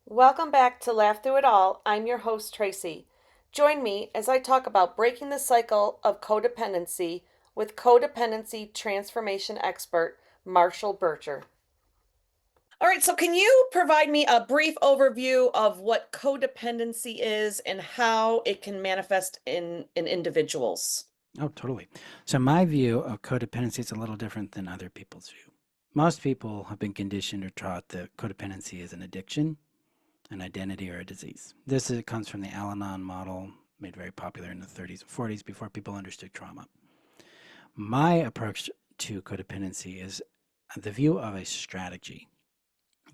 Welcome back to Laugh Through It All. I'm your host, Tracy. Join me as I talk about breaking the cycle of codependency with codependency transformation expert Marshall Burtcher. All right, so can you provide me a brief overview of what codependency is and how it can manifest in individuals? Oh, totally. So my view of codependency is a little different than other people's view. Most people have been conditioned or taught that codependency is an addiction, an identity, or a disease. Comes from the Al-Anon model, made very popular in the 30s and 40s before people understood trauma. My approach to codependency is the view of a strategy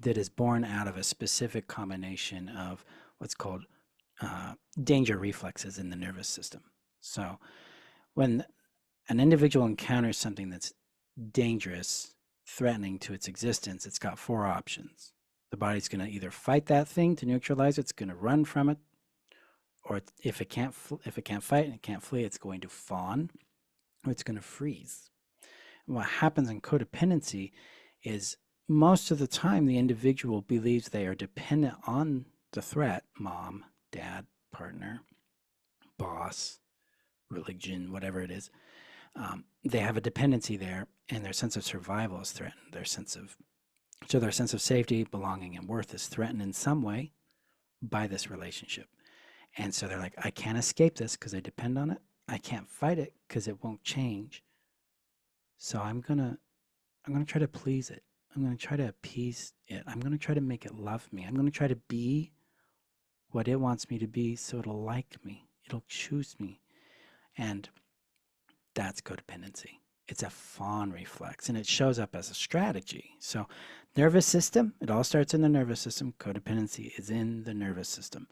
that is born out of a specific combination of what's called danger reflexes in the nervous system. So when an individual encounters something that's dangerous, threatening to its existence, it's got four options. The body's going to either fight that thing to neutralize it, it's going to run from it, or if it can't fight and it can't flee, it's going to fawn, or it's going to freeze. And what happens in codependency is most of the time the individual believes they are dependent on the threat, mom, dad, partner, boss, religion, whatever it is. They have a dependency there, and their sense of survival is threatened. Their sense of safety, belonging, and worth is threatened in some way by this relationship. And so they're like, I can't escape this because I depend on it. I can't fight it because it won't change. So I'm gonna try to please it. I'm gonna try to appease it. I'm gonna try to make it love me. I'm gonna try to be what it wants me to be so it'll like me. It'll choose me. And that's codependency. It's a fawn reflex and it shows up as a strategy. So, nervous system, it all starts in the nervous system. Codependency is in the nervous system.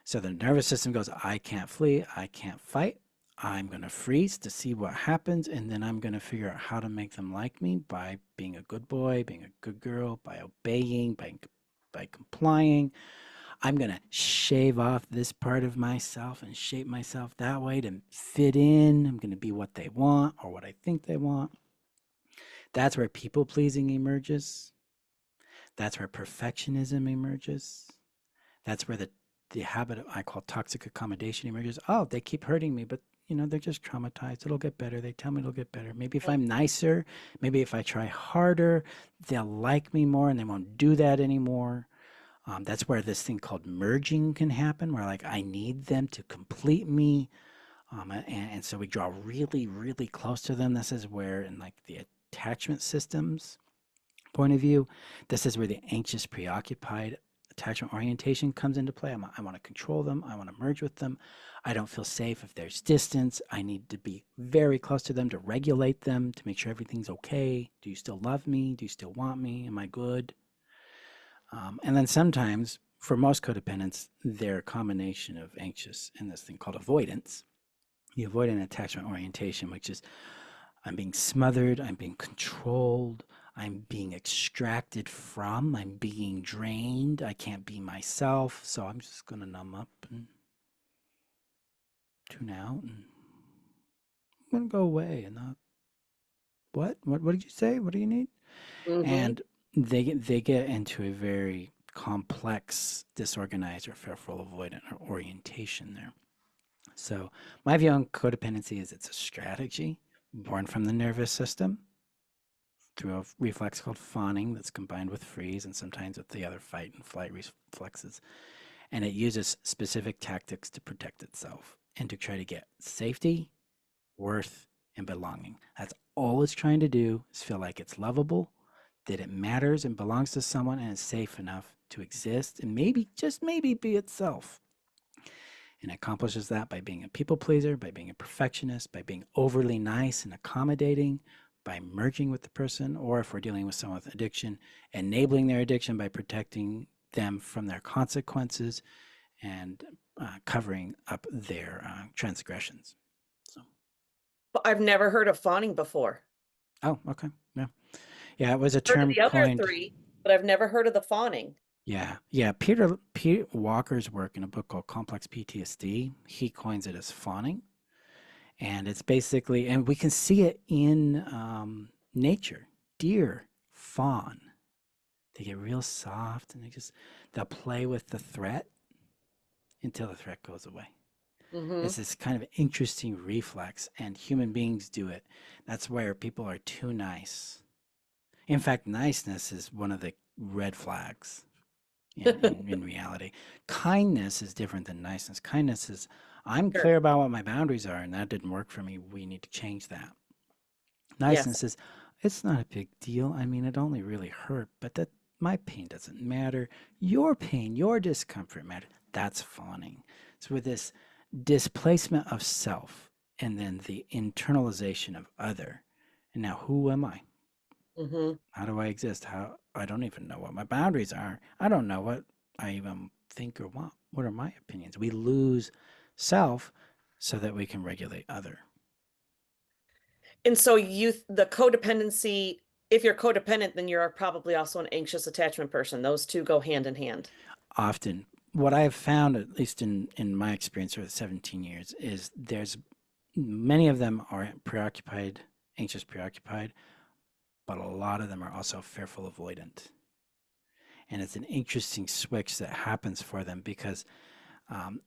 So, the nervous system goes, I can't flee, I can't fight. I'm going to freeze to see what happens, and then I'm going to figure out how to make them like me by being a good boy, being a good girl, by obeying, by complying. I'm going to shave off this part of myself and shape myself that way to fit in. I'm going to be what they want or what I think they want. That's where people pleasing emerges. That's where perfectionism emerges. That's where the habit of, I call toxic accommodation emerges. Oh, they keep hurting me, but they're just traumatized. It'll get better. They tell me it'll get better. Maybe if I'm nicer, maybe if I try harder, they'll like me more and they won't do that anymore. That's where this thing called merging can happen, where like I need them to complete me. And so we draw really, really close to them. This is where, in like the attachment systems point of view, this is where the anxious, preoccupied attachment orientation comes into play. I want to control them. I want to merge with them. I don't feel safe if there's distance. I need to be very close to them to regulate them, to make sure everything's okay. Do you still love me? Do you still want me? Am I good? And then sometimes, for most codependents, they're a combination of anxious and this thing called avoidance. The avoidant attachment orientation, which is I'm being smothered, I'm being controlled, I'm being extracted from, I'm being drained, I can't be myself, so I'm just going to numb up and tune out and I'm going to go away and not, what did you say? What do you need? Mm-hmm. And they get into a very complex, disorganized, or fearful avoidant or orientation there. So my view on codependency is it's a strategy born from the nervous system through a reflex called fawning that's combined with freeze and sometimes with the other fight and flight reflexes. And it uses specific tactics to protect itself and to try to get safety, worth, and belonging. That's all it's trying to do is feel like it's lovable, that it matters and belongs to someone and is safe enough to exist and maybe, just maybe, be itself. And it accomplishes that by being a people pleaser, by being a perfectionist, by being overly nice and accommodating, by merging with the person, or if we're dealing with someone with addiction, enabling their addiction by protecting them from their consequences and covering up their transgressions. So, I've never heard of fawning before. oh, okay. Yeah. Yeah, it was a Heard of term the other coined. three, but I've never heard of the fawning. Yeah. Yeah. Peter Walker's work in a book called Complex PTSD, he coins it as fawning. And it's basically, and we can see it in nature. Deer fawn. They get real soft and They'll play with the threat until the threat goes away. Mm-hmm. It's this kind of interesting reflex, and human beings do it. That's where people are too nice. In fact, niceness is one of the red flags in reality. Kindness is different than niceness. Kindness is, I'm Sure. clear about what my boundaries are, and that didn't work for me. We need to change that. Yes. Niceness is, it's not a big deal. I mean, it only really hurt, but that my pain doesn't matter. Your pain, your discomfort matters. That's fawning. So with this displacement of self and then the internalization of other, and now who am I? Mm-hmm. How do I exist? How I don't even know what my boundaries are. I don't know what I even think or want. What are my opinions? We lose self so that we can regulate other. And so the codependency, if you're codependent, then you're probably also an anxious attachment person. Those two go hand in hand. Often, what I have found, at least in my experience over the 17 years, is there's many of them are preoccupied, anxious preoccupied, but a lot of them are also fearful avoidant. And it's an interesting switch that happens for them because um,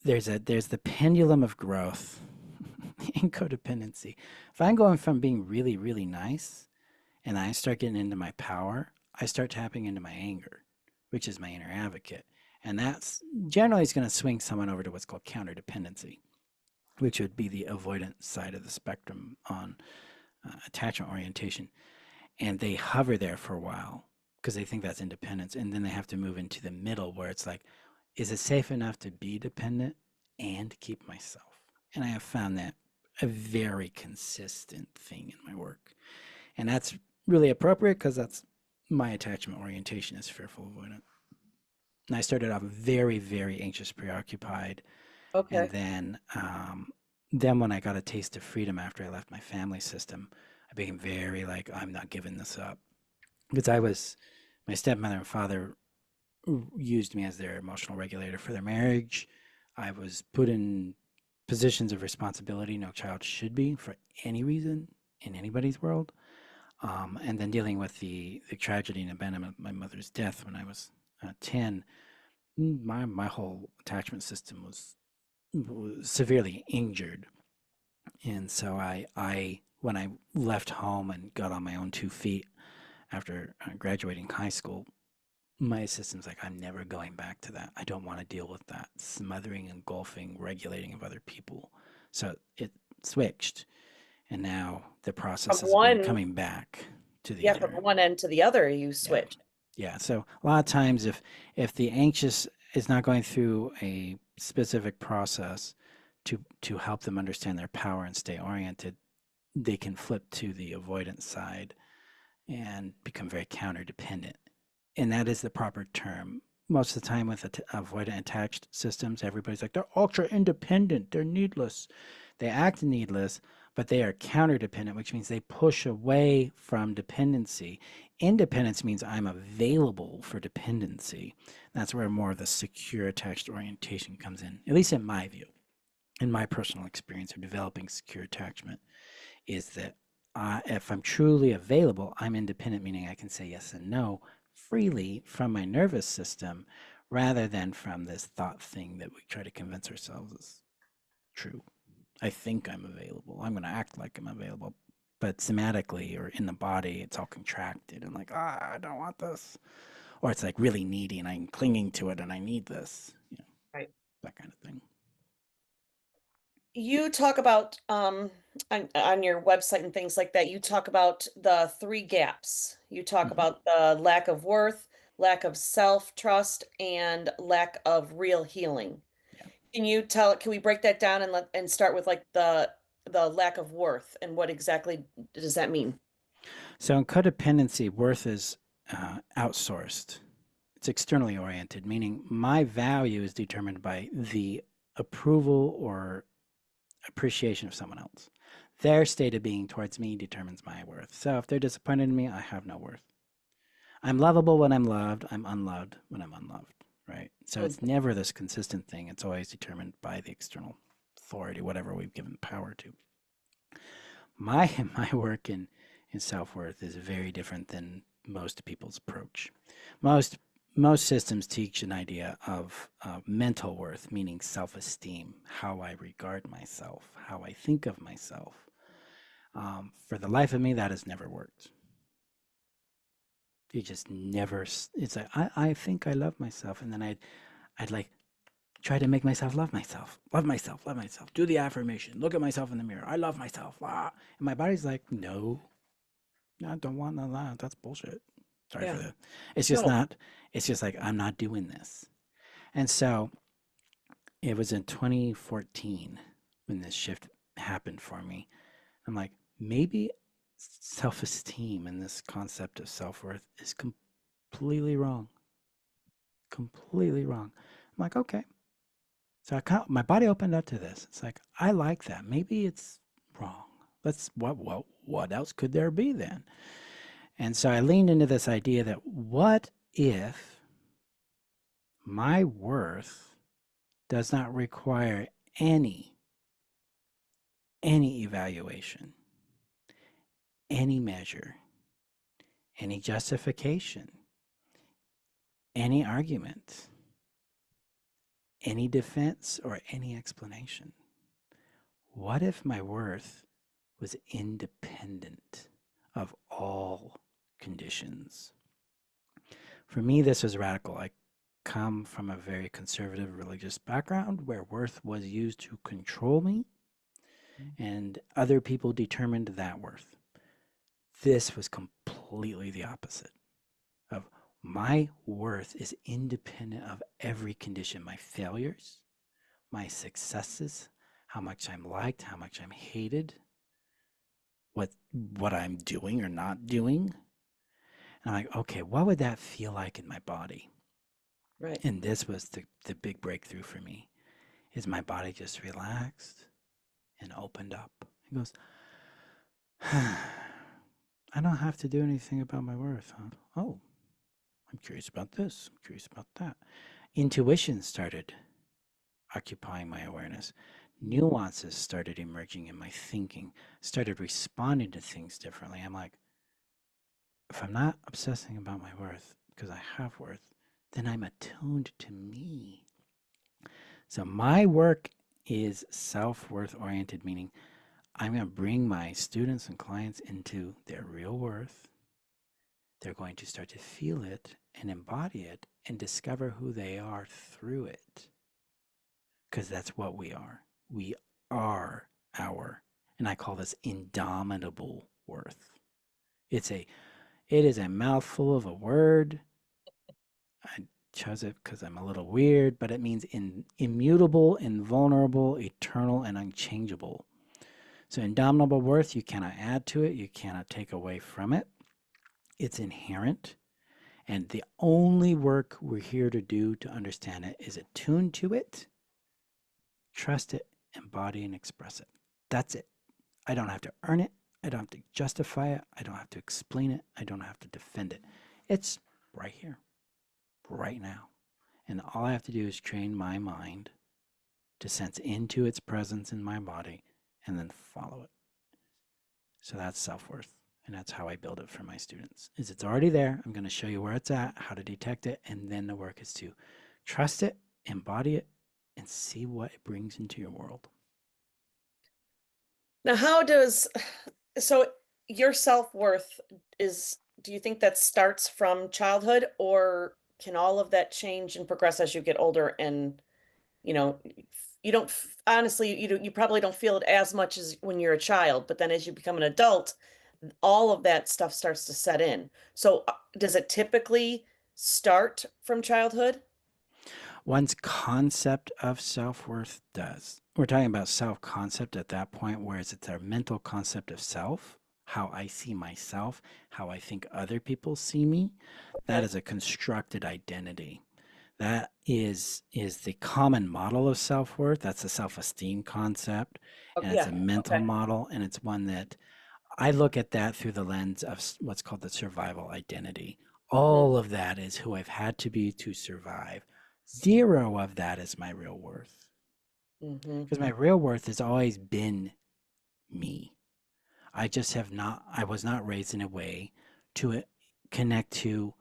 there's the pendulum of growth in codependency. If I'm going from being really, really nice and I start getting into my power, I start tapping into my anger, which is my inner advocate. And that's generally is going to swing someone over to what's called counterdependency, which would be the avoidant side of the spectrum on attachment orientation. And they hover there for a while because they think that's independence. And then they have to move into the middle where it's like, is it safe enough to be dependent and keep myself? And I have found that a very consistent thing in my work. And that's really appropriate because that's my attachment orientation is fearful avoidant. And I started off very, very anxious, preoccupied. And Okay. then when I got a taste of freedom after I left my family system, I became very like, I'm not giving this up. Because my stepmother and father used me as their emotional regulator for their marriage. I was put in positions of responsibility no child should be for any reason in anybody's world. And then dealing with the tragedy and abandonment of my mother's death when I was 10, my whole attachment system was severely injured. And so when I left home and got on my own 2 feet after graduating high school, my system's like, I'm never going back to that. I don't want to deal with that smothering, engulfing, regulating of other people. So it switched. And now the From process has been one, coming back to the yeah, from other. one end to the other, you Yeah. switch. Yeah. So a lot of times if the anxious is not going through a specific process to help them understand their power and stay oriented, they can flip to the avoidance side and become very counter dependent. And that is the proper term. Most of the time with avoidant attached systems, everybody's like, they're ultra independent, they're needless. They act needless, but they are counter dependent, which means they push away from dependency. Independence means I'm available for dependency. That's where more of the secure attached orientation comes in, at least in my view, in my personal experience of developing secure attachment, is that if I'm truly available, I'm independent, meaning I can say yes and no freely from my nervous system rather than from this thought thing that we try to convince ourselves is true. I think I'm available. I'm going to act like I'm available. But somatically or in the body, it's all contracted and like, I don't want this. Or it's like really needy and I'm clinging to it and I need this. Right. That kind of thing. You talk about on your website and things like that, you talk about the three gaps. You talk Mm-hmm. about the lack of worth, lack of self-trust, and lack of real healing. Yeah. Can we break that down and start with like the lack of worth and what exactly does that mean? So in codependency, worth is outsourced. It's externally oriented, meaning my value is determined by the approval or appreciation of someone else. Their state of being towards me determines my worth. So if they're disappointed in me, I have no worth. I'm lovable when I'm loved. I'm unloved when I'm unloved, right? So Mm. it's never this consistent thing. It's always determined by the external authority, whatever we've given power to. My my work in self worth is very different than most people's approach. Most most systems teach an idea of mental worth, meaning self-esteem, how I regard myself, how I think of myself. For the life of me, that has never worked. You just never. It's like I think I love myself, and then I'd like try to make myself love myself, love myself, love myself. Do the affirmation. Look at myself in the mirror. I love myself. Ah. And my body's like, no, I don't want none of that. That's bullshit. Sorry for Yeah. that. It's just No. not. It's just like I'm not doing this. And so it was in 2014 when this shift happened for me. I'm like, maybe self-esteem and this concept of self-worth is completely wrong. Completely wrong. I'm like, okay. So my body opened up to this. It's like, I like that. Maybe it's wrong. Let's what else could there be then? And so I leaned into this idea that what if my worth does not require any evaluation, any measure, any justification, any argument, any defense, or any explanation? What if my worth was independent of all conditions? For me, this was radical. I come from a very conservative religious background where worth was used to control me and other people determined that worth. This was completely the opposite of my worth is independent of every condition, my failures, my successes, how much I'm liked, how much I'm hated, what I'm doing or not doing. And I'm like, okay, what would that feel like in my body? Right. And this was the big breakthrough for me. Is my body just relaxed and opened up? It goes, I don't have to do anything about my worth, huh? Oh, I'm curious about this. I'm curious about that. Intuition started occupying my awareness. Nuances started emerging in my thinking, started responding to things differently. I'm like, if I'm not obsessing about my worth because I have worth, then I'm attuned to me. So my work is self-worth oriented, meaning I'm going to bring my students and clients into their real worth. They're going to start to feel it and embody it and discover who they are through it. Because that's what we are. We are our, and I call this indomitable worth. It is a mouthful of a word. I chose it because I'm a little weird, but it means immutable, invulnerable, eternal, and unchangeable. So indomitable worth, you cannot add to it, you cannot take away from it. It's inherent. And the only work we're here to do to understand it is attune to it, trust it, embody and express it. That's it. I don't have to earn it. I don't have to justify it. I don't have to explain it. I don't have to defend it. It's right here, right now. And all I have to do is train my mind to sense into its presence in my body and then follow it. So that's self-worth. And that's how I build it for my students. Is it's already there. I'm going to show you where it's at, how to detect it, and then the work is to trust it, embody it, and see what it brings into your world. Now, so your self-worth do you think that starts from childhood, or can all of that change and progress as you get older and, you know, you don't honestly, you probably don't feel it as much as when you're a child, but then as you become an adult, all of that stuff starts to set in. So, does it typically start from childhood? One's concept of self-worth does. We're talking about self-concept at that point, whereas it's our mental concept of self, how I see myself, how I think other people see me. That Okay. is a constructed identity. That is the common model of self-worth. That's a self-esteem concept, Oh, and it's yeah. a mental Okay. model, and it's one that I look at that through the lens of what's called the survival identity. Hmm. All of that is who I've had to be to survive. Zero of that is my real worth. Hmm. Because my real worth has always been me. I just have not, I was not raised in a way to connect to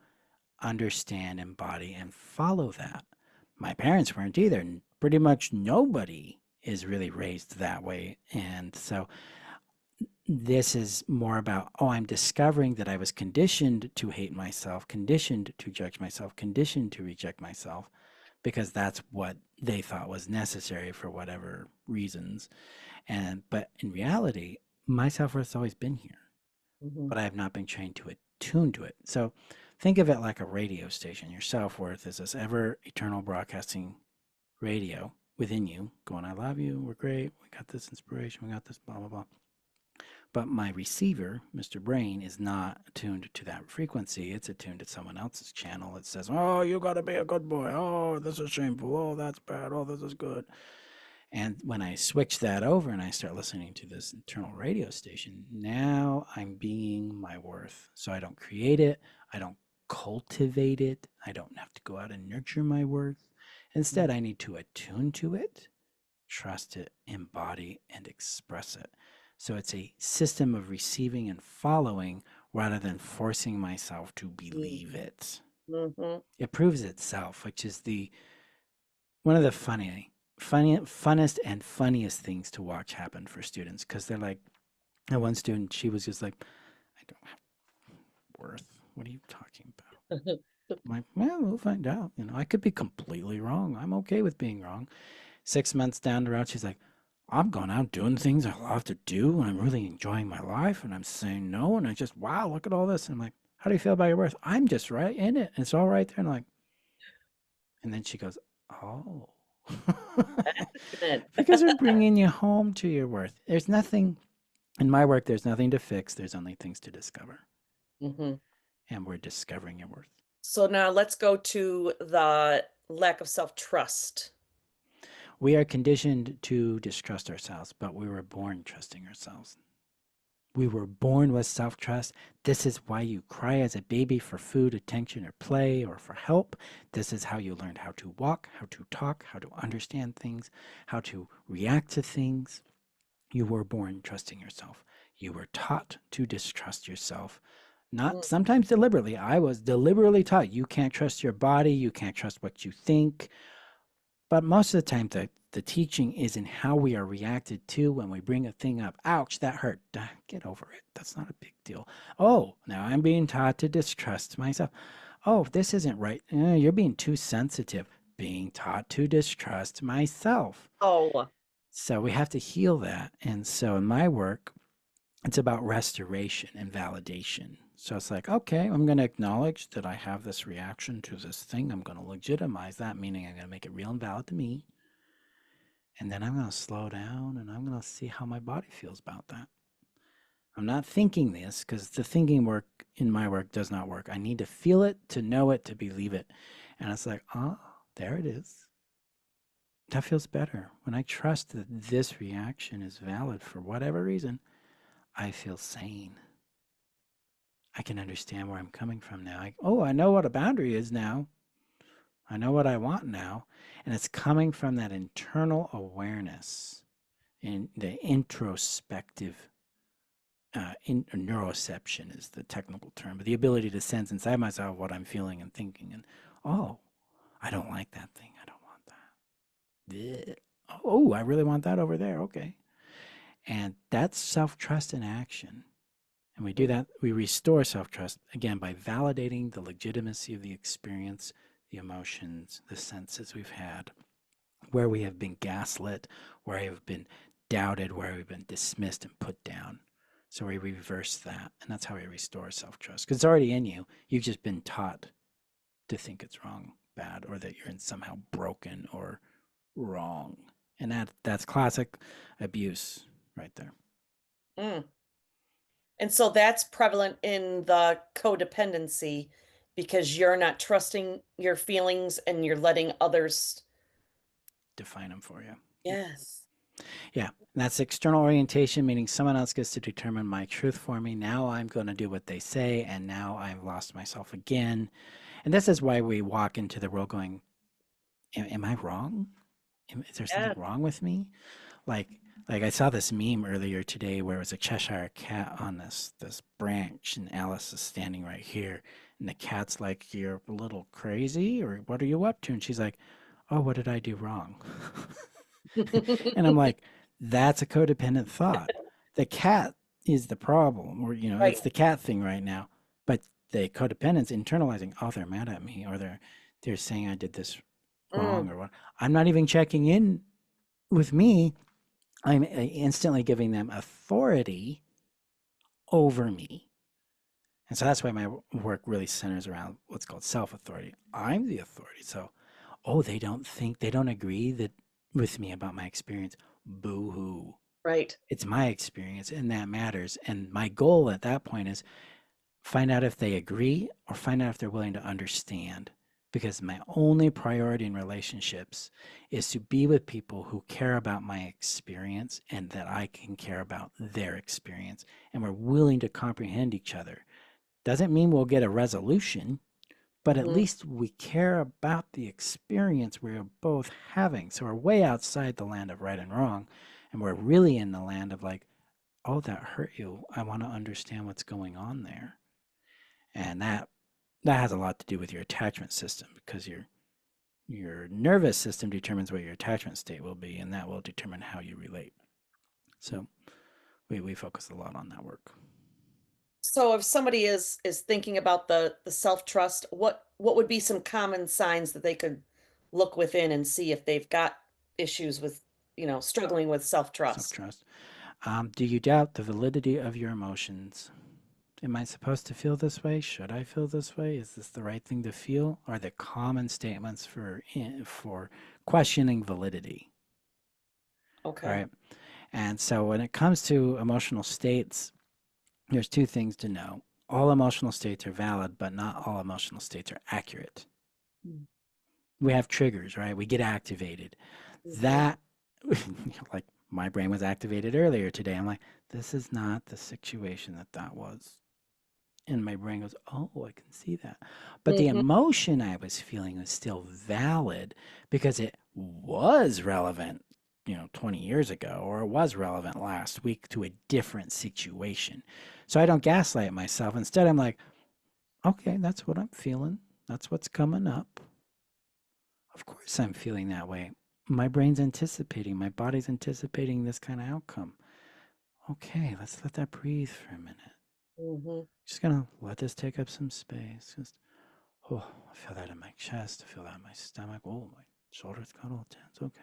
understand, embody, and follow that. My parents weren't either. Pretty much nobody is really raised that way. And so this is more about, oh, I'm discovering that I was conditioned to hate myself, conditioned to judge myself, conditioned to reject myself, because that's what they thought was necessary for whatever reasons. But in reality, my self-worth's always been here, Mm-hmm. but I have not been trained to attune to it. So think of it like a radio station. Your self-worth is this ever eternal broadcasting radio within you going, I love you, we're great, we got this inspiration, we got this blah blah blah. But my receiver, Mr. Brain, is not attuned to that frequency. It's attuned to someone else's channel. It says, oh, you got to be a good boy. Oh, this is shameful. Oh, that's bad. Oh, this is good. And when I switch that over and I start listening to this internal radio station, now I'm being my worth. So I don't create it. I don't cultivate it. I don't have to go out and nurture my worth. Instead, I need to attune to it, trust it, embody, and express it. So it's a system of receiving and following rather than forcing myself to believe it. Mm-hmm. It proves itself, which is the one of the funnest and funniest things to watch happen for students, because they're like, that one student, she was just like, I don't have worth. What are you talking about? I'm like, well, we'll find out. I could be completely wrong. I'm okay with being wrong. 6 months down the road, she's like, I'm going out doing things I love to do, and I'm really enjoying my life, and I'm saying no, and I just, wow, look at all this. And I'm like, how do you feel about your worth? I'm just right in it. And it's all right there. And I'm like, and then she goes, oh. Because we're bringing you home to your worth. There's nothing, in my work, there's nothing to fix. There's only things to discover. Mm-hmm. And we're discovering your worth. So now let's go to the lack of self-trust. We are conditioned to distrust ourselves, but we were born trusting ourselves. We were born with self-trust. This is why you cry as a baby for food, attention, or play, or for help. This is how you learned how to walk, how to talk, how to understand things, how to react to things. You were born trusting yourself. You were taught to distrust yourself. Not sometimes deliberately. I was deliberately taught you can't trust your body, you can't trust what you think. But most of the time, the teaching is in how we are reacted to when we bring a thing up. Ouch, that hurt. Get over it. That's not a big deal. Oh, now I'm being taught to distrust myself. Oh, this isn't right. You're being too sensitive. Being taught to distrust myself. Oh, So we have to heal that. And so in my work, it's about restoration and validation. So it's like, okay, I'm going to acknowledge that I have this reaction to this thing. I'm going to legitimize that, meaning I'm going to make it real and valid to me. And then I'm going to slow down and I'm going to see how my body feels about that. I'm not thinking this because the thinking work in my work does not work. I need to feel it, to know it, to believe it. And it's like, oh, there it is. That feels better. When I trust that this reaction is valid for whatever reason, I feel sane. I can understand where I'm coming from now. I know what a boundary is now. I know what I want now. And it's coming from that internal awareness in the introspective neuroception is the technical term, but the ability to sense inside myself what I'm feeling and thinking. And, oh, I don't like that thing. I don't want that. Blech. Oh, I really want that over there. Okay. And that's self-trust in action. And we do that, we restore self-trust, again, by validating the legitimacy of the experience, the emotions, the senses we've had, where we have been gaslit, where we have been doubted, where we've been dismissed and put down. So we reverse that, and that's how we restore self-trust. Because it's already in you. You've just been taught to think it's wrong, bad, or that you're somehow broken or wrong. And that's classic abuse right there. mm. And so that's prevalent in the codependency because you're not trusting your feelings and you're letting others. Define them for you. Yes. Yeah, that's external orientation, meaning someone else gets to determine my truth for me. Now I'm going to do what they say, and now I've lost myself again. And this is why we walk into the world going, am I wrong? Is there something Yeah. wrong with me? Like I saw this meme earlier today where it was a Cheshire cat on this branch, and Alice is standing right here, And the cat's like, "You're a little crazy, or what are you up to?" And she's like, "Oh, what did I do wrong?" And I'm like, "That's a codependent thought. The cat is the problem, or, Right. it's the cat thing right now. But the codependent's internalizing, oh, they're mad at me, or they're saying I did this wrong, Mm, or what. I'm not even checking in with me. I'm instantly giving them authority over me. And so that's why my work really centers around what's called self authority. I'm the authority. So, oh, they don't agree that with me about my experience. Boo hoo. right. It's my experience and that matters. And my goal at that point is find out if they agree or find out if they're willing to understand. Because my only priority in relationships is to be with people who care about my experience and that I can care about their experience. And we're willing to comprehend each other. Doesn't mean we'll get a resolution, but at Hmm. least we care about the experience we're both having. So we're way outside the land of right and wrong. And we're really in the land of like, oh, that hurt you. I want to understand what's going on there. And that has a lot to do with your attachment system because your nervous system determines what your attachment state will be, and that will determine how you relate. So we focus a lot on that work. So if somebody is thinking about the self-trust, what would be some common signs that they could look within and see if they've got issues with, struggling with Self self-trust? trust. Do you doubt the validity of your emotions? Am I supposed to feel this way? Should I feel this way? Is this the right thing to feel? Are the common statements for questioning validity? All Okay. right. And so when it comes to emotional states, there's two things to know. All emotional states are valid, but not all emotional states are accurate. We have triggers, right? We get activated. Mm-hmm. That, like my brain was activated earlier today. I'm like, this is not the situation that was. And my brain goes, oh, I can see that. But the Hmm. emotion I was feeling was still valid because it was relevant, 20 years ago, or it was relevant last week to a different situation. So I don't gaslight myself. Instead, I'm like, okay, that's what I'm feeling. That's what's coming up. Of course, I'm feeling that way. My brain's anticipating, my body's anticipating this kind of outcome. Okay, let's let that breathe for a minute. Hmm. Just gonna let this take up some space. Just, oh, I feel that in my chest. I feel that in my stomach. Oh, my shoulders got all tense. Okay.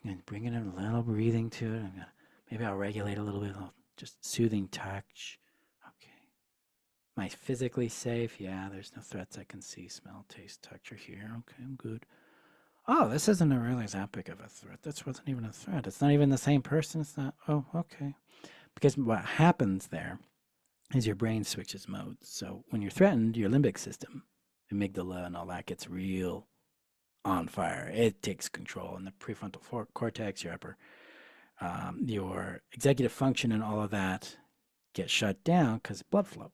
And bringing in a little breathing to it. Maybe I'll regulate a little bit. Just soothing touch. Okay. Am I physically safe? Yeah, there's no threats I can see, smell, taste, touch, or hear. Okay, I'm good. Oh, this isn't a really that big of a threat. This wasn't even a threat. It's not even the same person. It's not. Oh, okay. Because what happens there is your brain switches modes. So when you're threatened, your limbic system, amygdala, and all that gets real on fire. It takes control, and the prefrontal cortex, your executive function, and all of that get shut down because blood flow.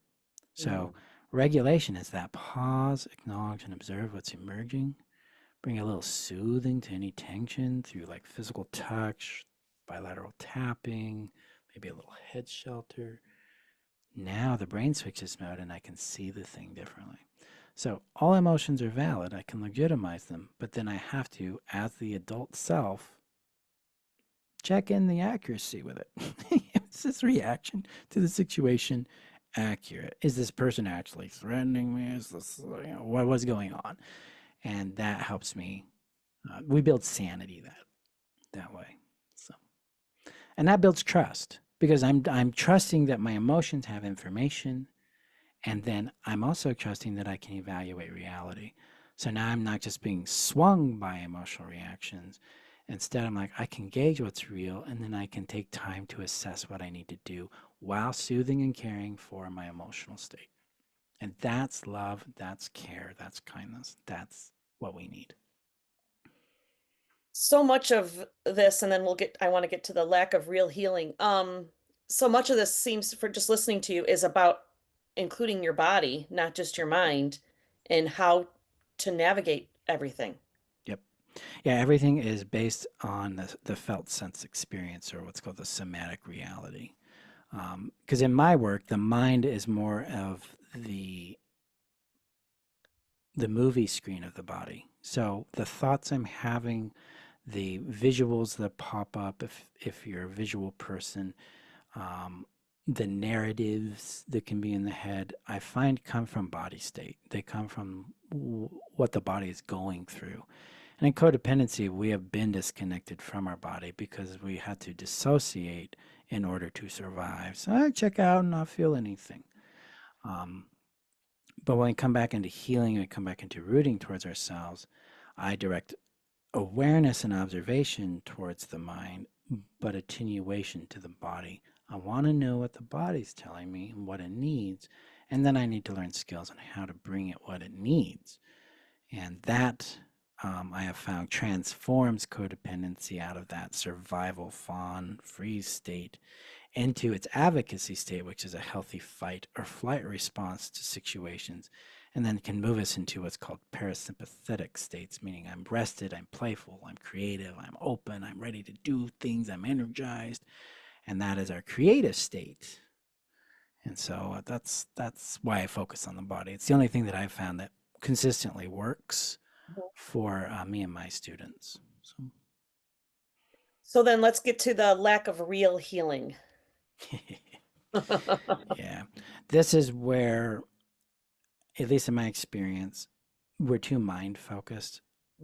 So regulation is that pause, acknowledge, and observe what's emerging. Bring a little soothing to any tension through like physical touch, bilateral tapping, maybe a little head shelter. Now the brain switches mode and I can see the thing differently. So all emotions are valid. I can legitimize them, but then I have to, as the adult self, check in the accuracy with it. Is this reaction to the situation accurate? Is this person actually threatening me? Is this, what was going on? And that helps me. We build sanity that way. So, and that builds trust because I'm trusting that my emotions have information, and then I'm also trusting that I can evaluate reality. So now I'm not just being swung by emotional reactions. Instead, I'm like, I can gauge what's real, and then I can take time to assess what I need to do while soothing and caring for my emotional state. And that's love, that's care, that's kindness. That's what we need. So much of this, and then I want to get to the lack of real healing. So much of this seems, for just listening to you, is about including your body, not just your mind, and how to navigate everything. Yep. Yeah, everything is based on the felt sense experience or what's called the somatic reality. Because in my work, the mind is more of the movie screen of the body. So the thoughts I'm having, the visuals that pop up, if you're a visual person, um, the narratives that can be in the head, I find come from body state. They come from what the body is going through. And in codependency, we have been disconnected from our body because we had to dissociate in order to survive. So I check out and not feel anything. Um, but when we come back into healing and we come back into rooting towards ourselves, I direct awareness and observation towards the mind, but attenuation to the body. I want to know what the body's telling me and what it needs, and then I need to learn skills on how to bring it what it needs. And that I have found transforms codependency out of that survival fawn freeze state into its advocacy state, which is a healthy fight or flight response to situations, and then can move us into what's called parasympathetic states, meaning I'm rested, I'm playful, I'm creative, I'm open, I'm ready to do things, I'm energized, and that is our creative state. And so that's why I focus on the body. It's the only thing that I've found that consistently works for me and my students. So then let's get to the lack of real healing. So yeah, this is where, at least in my experience, we're too mind focused.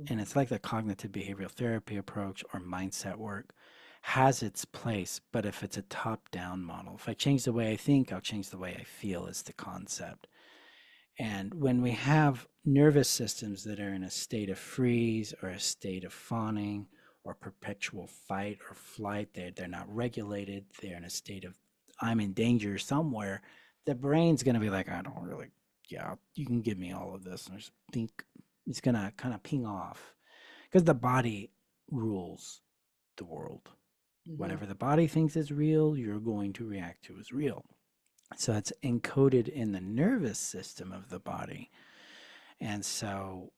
And it's like the cognitive behavioral therapy approach or mindset work has its place, but if it's a top down model, if I change the way I think, I'll change the way I feel, is the concept. And when we have nervous systems that are in a state of freeze or a state of fawning or perpetual fight or flight, they're not regulated, they're in a state of I'm in danger somewhere, the brain's going to be like, I don't really, yeah, you can give me all of this. And I just think it's going to kind of ping off because the body rules the world. Whatever the body thinks is real, you're going to react to as real. So it's encoded in the nervous system of the body. And so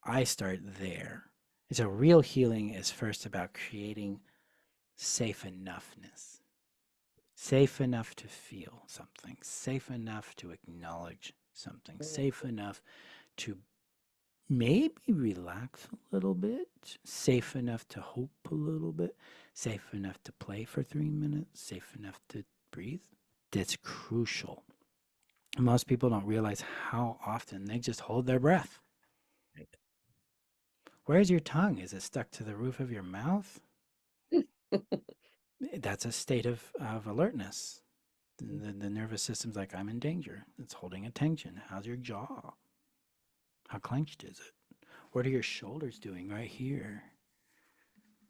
I start there. And so real healing is first about creating safe enoughness, safe enough to feel something, safe enough to acknowledge something, safe enough to maybe relax a little bit, safe enough to hope a little bit, safe enough to play for 3 minutes, safe enough to breathe. That's crucial. Most people don't realize how often they just hold their breath. Where's your tongue? Is it stuck to the roof of your mouth? That's a state of alertness. The nervous system's like, I'm in danger. It's holding attention. How's your jaw? How clenched is it? What are your shoulders doing right here?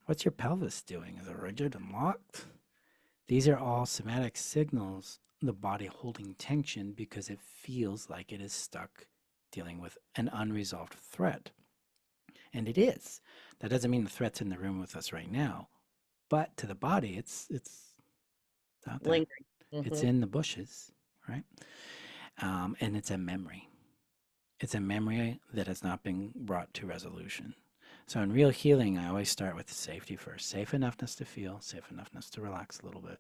What's your pelvis doing? Is it rigid and locked? These are all somatic signals, the body holding tension because it feels like it is stuck dealing with an unresolved threat. And it is. That doesn't mean the threat's in the room with us right now, but to the body, it's out there. Lingering. It's in the bushes, right? And it's a memory. It's a memory that has not been brought to resolution. So in real healing, I always start with safety first. Safe enoughness to feel, safe enoughness to relax a little bit.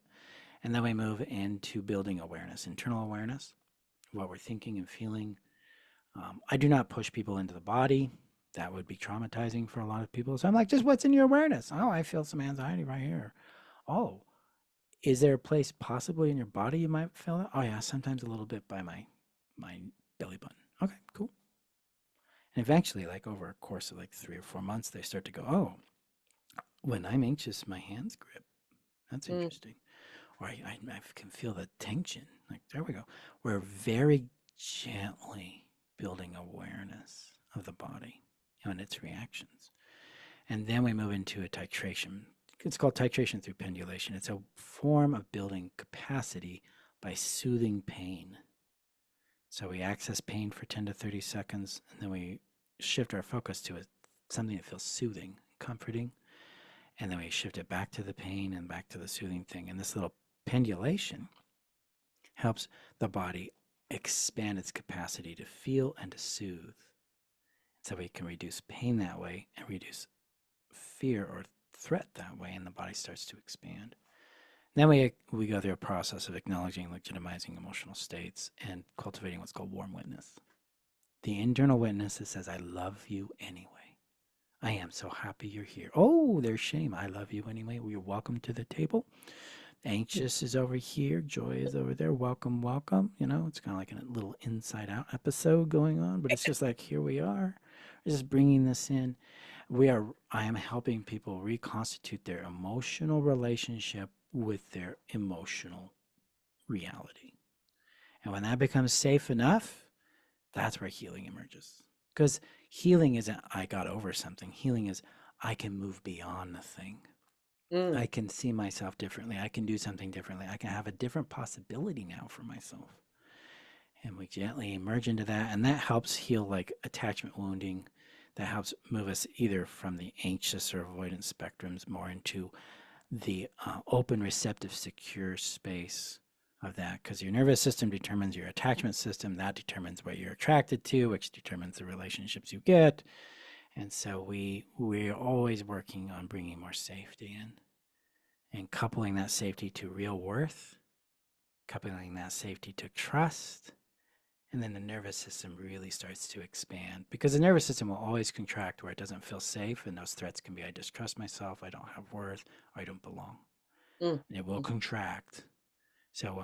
And then we move into building awareness, internal awareness, what we're thinking and feeling. I do not push people into the body. That would be traumatizing for a lot of people. So I'm like, just what's in your awareness? Oh, I feel some anxiety right here. Oh, is there a place possibly in your body you might feel that? Oh yeah, sometimes a little bit by my belly button. Okay, cool. And eventually, like over a course of like 3 or 4 months, they start to go, oh, when I'm anxious, my hands grip. That's interesting. Or I can feel the tension. Like, there we go. We're very gently building awareness of the body and its reactions. And then we move into a titration. It's called titration through pendulation. It's a form of building capacity by soothing pain. So we access pain for 10 to 30 seconds, and then we shift our focus to something that feels soothing, comforting, and then we shift it back to the pain and back to the soothing thing. And this little pendulation helps the body expand its capacity to feel and to soothe. So we can reduce pain that way and reduce fear or threat that way, and the body starts to expand. Then we go through a process of acknowledging, legitimizing emotional states, and cultivating what's called warm witness. The internal witness that says, I love you anyway. I am so happy you're here. Oh, there's shame. I love you anyway. You're welcome to the table. Anxious is over here. Joy is over there. Welcome, welcome. You know, it's kind of like a little inside out episode going on, but it's just like, here we are. We're just bringing this in. I am helping people reconstitute their emotional relationship with their emotional reality. And when that becomes safe enough, that's where healing emerges. Because healing isn't, I got over something. Healing is, I can move beyond the thing. Mm. I can see myself differently. I can do something differently. I can have a different possibility now for myself. And we gently emerge into that. And that helps heal like attachment wounding. That helps move us either from the anxious or avoidance spectrums more into the open, receptive, secure space of that. Because your nervous system determines your attachment system. That determines what you're attracted to, which determines the relationships you get. And so we're always working on bringing more safety in and coupling that safety to real worth, coupling that safety to trust, and then the nervous system really starts to expand because the nervous system will always contract where it doesn't feel safe, and those threats can be I distrust myself, I don't have worth, or I don't belong. Mm. It will contract. So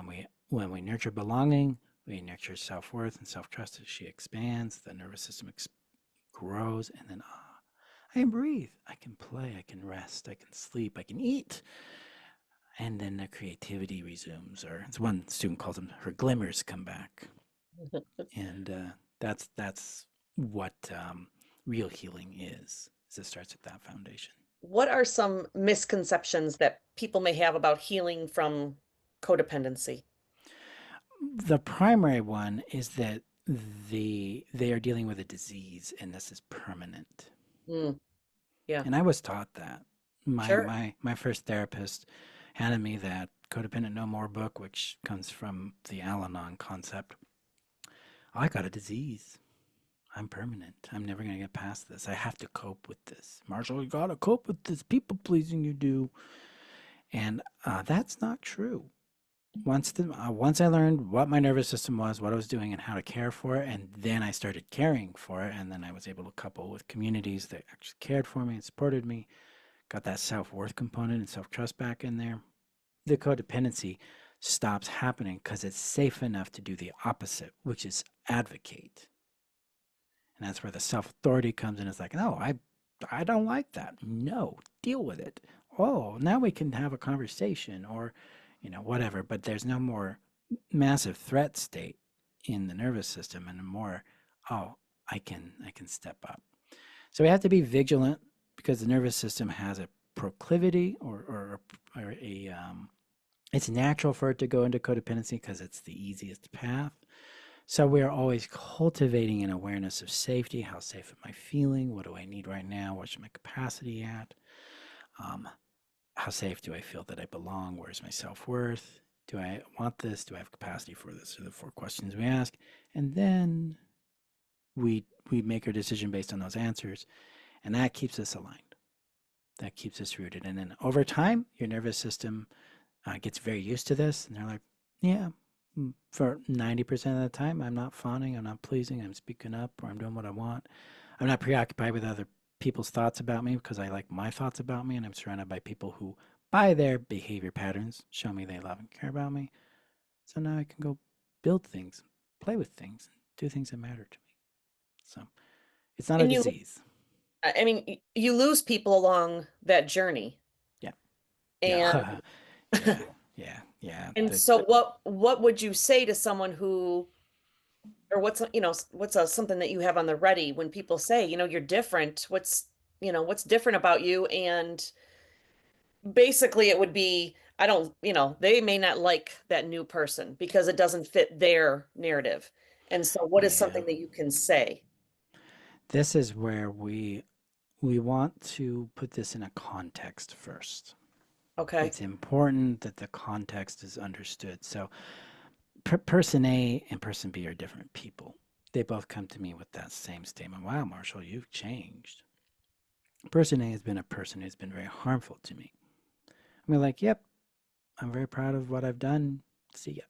when we nurture belonging, we nurture self-worth and self-trust. As she expands, the nervous system grows, and then I can breathe, I can play, I can rest, I can sleep, I can eat. And then the creativity resumes, or as one student calls them, her glimmers come back. And that's what real healing is. It starts with that foundation. What are some misconceptions that people may have about healing from codependency? The primary one is that they are dealing with a disease, and this is permanent. Mm. Yeah, And I was taught that. My sure. my my first therapist handed me that Codependent No More book, which comes from the Al-Anon concept. I got a disease. I'm permanent. I'm never going to get past this. I have to cope with this. Marshall, you got to cope with this people pleasing you do. And that's not true. Once I learned what my nervous system was, what I was doing, and how to care for it, and then I started caring for it, and then I was able to couple with communities that actually cared for me and supported me, got that self-worth component and self-trust back in there. The codependency stops happening because it's safe enough to do the opposite, which is advocate. And that's where the self-authority comes in. It's like, no, I don't like that. No, deal with it. Oh, now we can have a conversation or, whatever. But there's no more massive threat state in the nervous system, and more, oh, I can step up. So we have to be vigilant because the nervous system has a proclivity or a it's natural for it to go into codependency because it's the easiest path. So we are always cultivating an awareness of safety. How safe am I feeling? What do I need right now? Where's my capacity at? Um, how safe do I feel that I belong? Where's my self-worth? Do I want this? Do I have capacity for this? Are the 4 questions we ask. And then we make our decision based on those answers. And that keeps us aligned. That keeps us rooted. And then over time, your nervous system gets very used to this. And they're like, yeah, for 90% of the time, I'm not fawning, I'm not pleasing, I'm speaking up, or I'm doing what I want. I'm not preoccupied with other people's thoughts about me because I like my thoughts about me, and I'm surrounded by people who, by their behavior patterns, show me they love and care about me. So now I can go build things, play with things, do things that matter to me. So it's not a And you, disease. I mean, you lose people along that journey. Yeah. And Yeah. Yeah. Yeah. Yeah. and so what would you say to someone who, or what's something that you have on the ready when people say, you're different, what's different about you? And basically it would be, I don't, they may not like that new person because it doesn't fit their narrative. And so what is Yeah. something that you can say? This is where we want to put this in a context first. Okay. It's important that the context is understood. So, person A and person B are different people. They both come to me with that same statement. Wow, Marshall, you've changed. Person A has been a person who's been very harmful to me. I'm like, yep, I'm very proud of what I've done. See ya.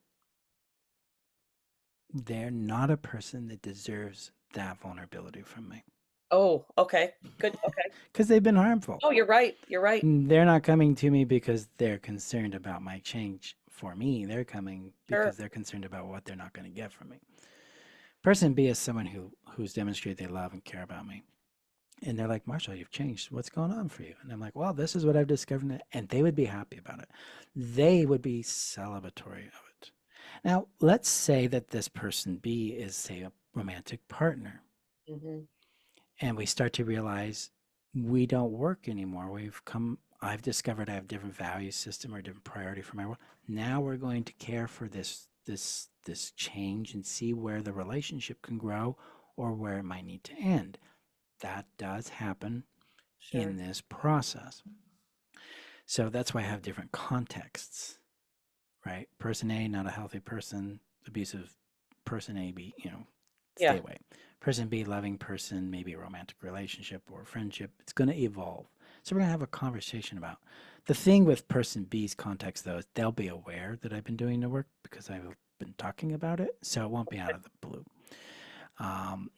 They're not a person that deserves that vulnerability from me Oh, okay. Good. Okay. because they've been harmful. Oh, you're right. You're right. They're not coming to me because they're concerned about my change for me. They're coming Sure. because they're concerned about what they're not going to get from me. Person B is someone who's demonstrated they love and care about me. And they're like, Marshall, you've changed. What's going on for you? And I'm like, well, this is what I've discovered. And they would be happy about it. They would be celebratory of it. Now, let's say that this person B is, say, a romantic partner. Hmm. And we start to realize we don't work anymore. I've discovered I have different value system or different priority for my work. Now we're going to care for this change and see where the relationship can grow or where it might need to end. That does happen in Sure. this process. So that's why I have different contexts, right? Person A, not a healthy person, abusive person A, B, stay Yeah. away. Person B, loving person, maybe a romantic relationship or a friendship. It's going to evolve. So we're going to have a conversation about the thing with person B's context, though, is they'll be aware that I've been doing the work because I've been talking about it. So it won't be out of the blue.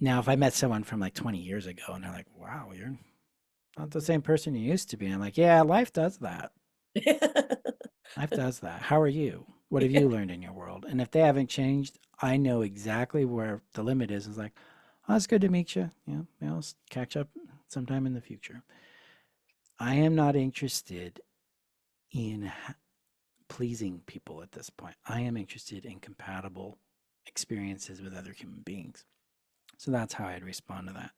Now, if I met someone from like 20 years ago and they're like, wow, you're not the same person you used to be, I'm like, yeah, life does that. Life does that. How are you? What have Yeah. you learned in your world? And if they haven't changed, I know exactly where the limit is. It's like, oh, it's good to meet you. Yeah, let's catch up sometime in the future. I am not interested in pleasing people at this point. I am interested in compatible experiences with other human beings. So that's how I'd respond to that.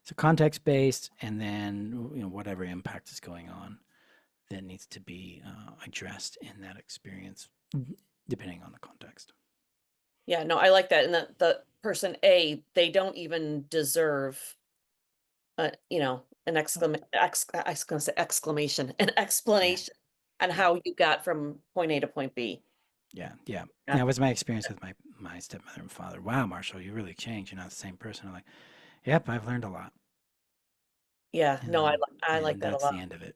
So context based, and then whatever impact is going on that needs to be addressed in that experience, depending on the context. Yeah, no, I like that. And the person A, they don't even deserve an I was gonna say exclamation, an Yeah, explanation on yeah, how you got from point A to point B. yeah, yeah. Yeah. That was my experience with my stepmother and father. Wow, Marshall, you really changed. You're not the same person. I'm like, yep, I've learned a lot, Yeah, no, and I like and that a that's lot. the end of it,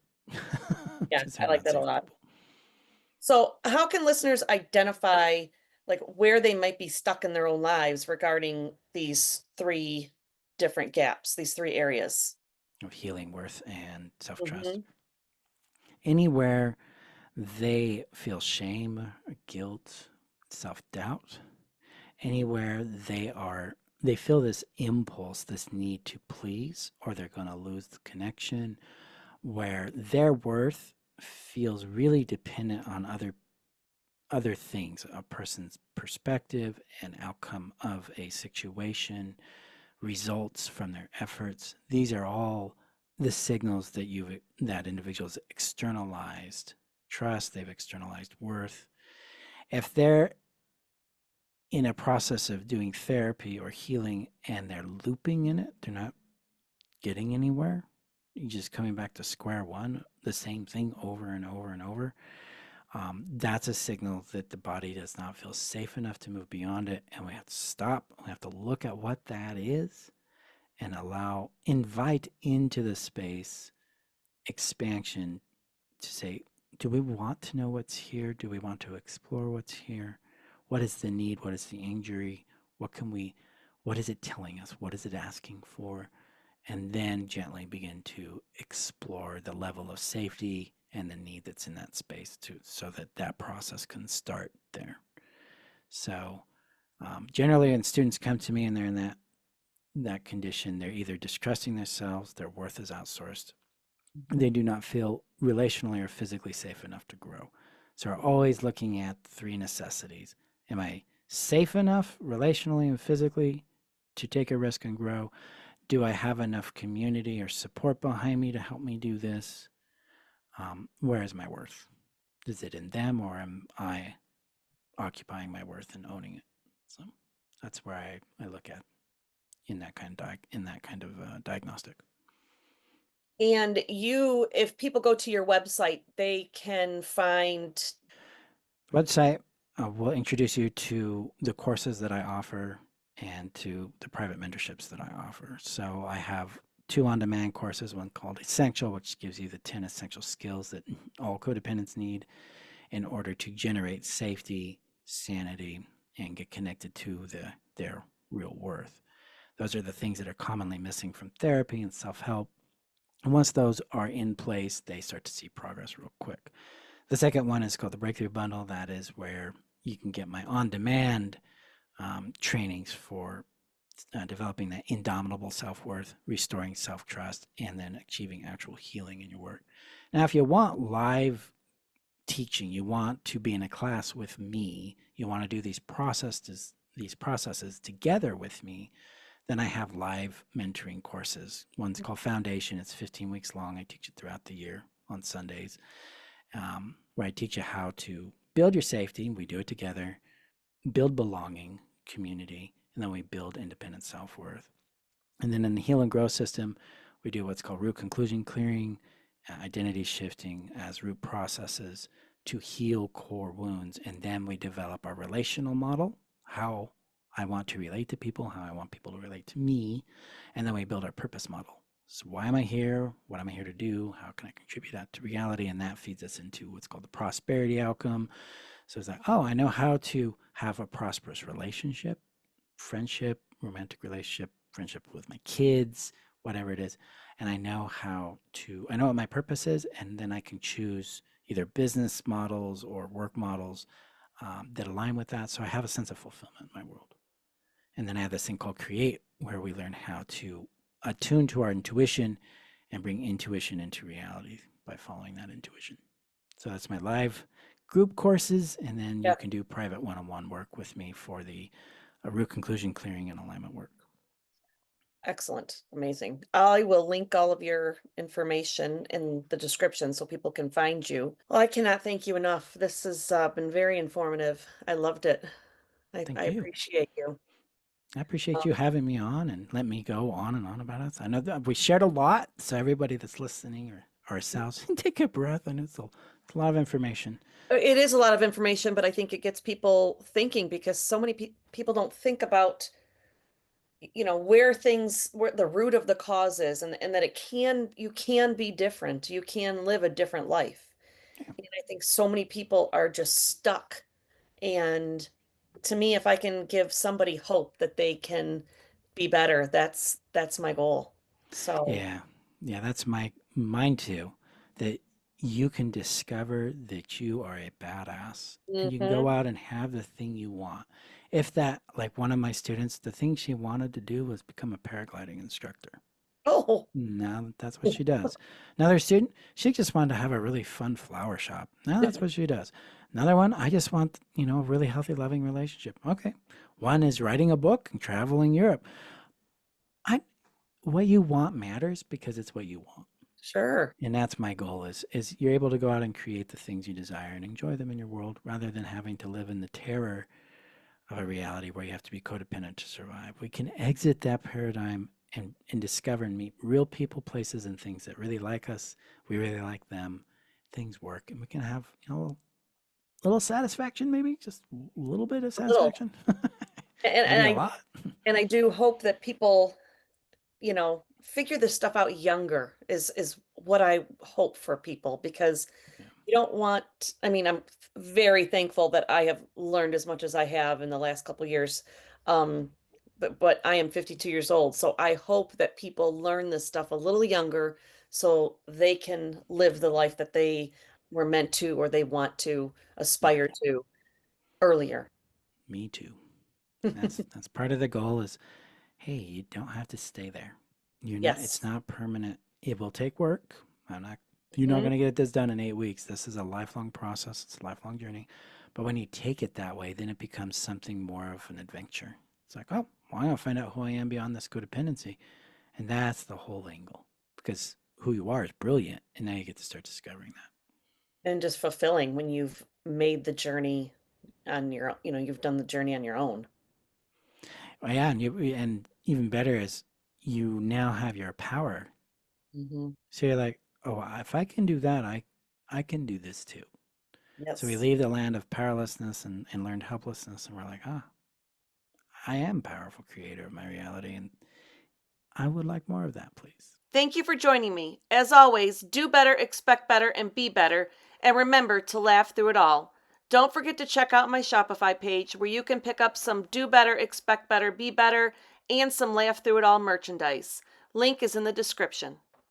Yeah, because I they're like not that a safe lot. people. So, how can listeners identify like where they might be stuck in their own lives regarding these three different gaps, these three areas? Of healing, worth, and self trust. Hmm. Anywhere they feel shame, guilt, self doubt, anywhere they feel this impulse, this need to please, or they're going to lose the connection, where their worth feels really dependent on other things, a person's perspective and outcome of a situation, results from their efforts. These are all the signals that individuals externalized trust, they've externalized worth. If they're in a process of doing therapy or healing and they're looping in it, they're not getting anywhere. You're just coming back to square one, the same thing over and over and over. That's a signal that the body does not feel safe enough to move beyond it. And we have to stop. We have to look at what that is and invite into the space expansion to say, do we want to know what's here? Do we want to explore what's here? What is the need? What is the injury? What is it telling us? What is it asking for? And then gently begin to explore the level of safety and the need that's in that space so that that process can start there. So generally when students come to me and they're in that condition, they're either distrusting themselves, their worth is outsourced, they do not feel relationally or physically safe enough to grow. So we're always looking at three necessities. Am I safe enough relationally and physically to take a risk and grow? Do I have enough community or support behind me to help me do this? Where is my worth? Is it in them, or am I occupying my worth and owning it? So that's where I look at in that kind of diagnostic. And if people go to your website, they can find. Website will introduce you to the courses that I offer and to the private mentorships that I offer. So I have two on-demand courses, one called Essential, which gives you the 10 essential skills that all codependents need, in order to generate safety, sanity, and get connected to their real worth. Those are the things that are commonly missing from therapy and self-help. And once those are in place, they start to see progress real quick. The second one is called the Breakthrough Bundle. That is where you can get my on-demand trainings for developing that indomitable self-worth, restoring self-trust, and then achieving actual healing in your work. Now, if you want live teaching, you want to be in a class with me, you want to do these processes together with me, then I have live mentoring courses. One's called Foundation. It's 15 weeks long. I teach it throughout the year on Sundays, where I teach you how to build your safety. We do it together, build belonging, community, and then we build independent self-worth. And then in the Heal and Grow system, we do what's called root conclusion clearing, identity shifting as root processes to heal core wounds. And then we develop our relational model, how I want to relate to people, how I want people to relate to me. And then we build our purpose model. So why am I here? What am I here to do? How can I contribute that to reality? And that feeds us into what's called the prosperity outcome. So it's like, oh, I know how to have a prosperous relationship, friendship, romantic relationship, friendship with my kids, whatever it is. And I know I know what my purpose is, and then I can choose either business models or work models that align with that. So I have a sense of fulfillment in my world. And then I have this thing called Create, where we learn how to attune to our intuition and bring intuition into reality by following that intuition. So that's my live group courses, and then you can do private one-on-one work with me for the root conclusion clearing and alignment work. Excellent. Amazing. I will link all of your information in the description so people can find you. Well, I cannot thank you enough. This has been very informative. I loved it. I Thank you. appreciate you. I appreciate you having me on and let me go on and on about it. I know that we shared a lot, so everybody that's listening or ourselves, take a breath. I know it's a lot of information. It is a lot of information, but I think it gets people thinking because so many people don't think about, where the root of the cause is, and that you can be different. You can live a different life. Yeah. And I think so many people are just stuck. And to me, if I can give somebody hope that they can be better, that's my goal. So, Yeah, that's mine too. That you can discover that you are a badass and you can go mhm. out and have the thing you want. If that, like one of my students, the thing she wanted to do was become a paragliding instructor. Oh, Now that's what she does. Another student, she just wanted to have a really fun flower shop. Now that's what she does. Another one, I just want, a really healthy, loving relationship. Okay. One is writing a book and traveling Europe. I What you want matters because it's what you want. sure. And that's my goal is you're able to go out and create the things you desire and enjoy them in your world rather than having to live in the terror of a reality where you have to be codependent to survive. We can exit that paradigm and discover and meet real people, places, and things that really like us. We really like them. Things work, and we can have a little satisfaction, maybe just a little bit of A little. satisfaction. And, and Maybe a I lot. and I do hope that people, figure this stuff out younger is what I hope for people because Yeah. you don't want, I mean, I'm very thankful that I have learned as much as I have in the last couple of years. Um, but I am 52 years old, so I hope that people learn this stuff a little younger so they can live the life that they were meant to or they want to Yeah. aspire to earlier. Me too. And that's part of the goal is, hey, you don't have to stay there. It's Yes. not permanent. It will take work. You're not Mhm. going to get this done in 8 weeks. This is a lifelong process. It's a lifelong journey. But when you take it that way, then it becomes something more of an adventure. It's like, oh, well, I'm going to find out who I am beyond this codependency. And that's the whole angle because who you are is brilliant. And now you get to start discovering that. And just fulfilling when you've made the journey on your, you've done the journey on your own. Oh, yeah. And even better is you now have your power. Hmm. So you're like, oh, if I can do that, I can do this too. So we Yes. leave the land of powerlessness and learned helplessness, and we're like, I am a powerful creator of my reality, and I would like more of that, please. Thank you for joining me. As always, do better, expect better, and be better. And remember to laugh through it all. Don't forget to check out my Shopify page where you can pick up some Do Better, Expect Better, Be Better, and some Laugh Through It All merchandise. Link is in the description.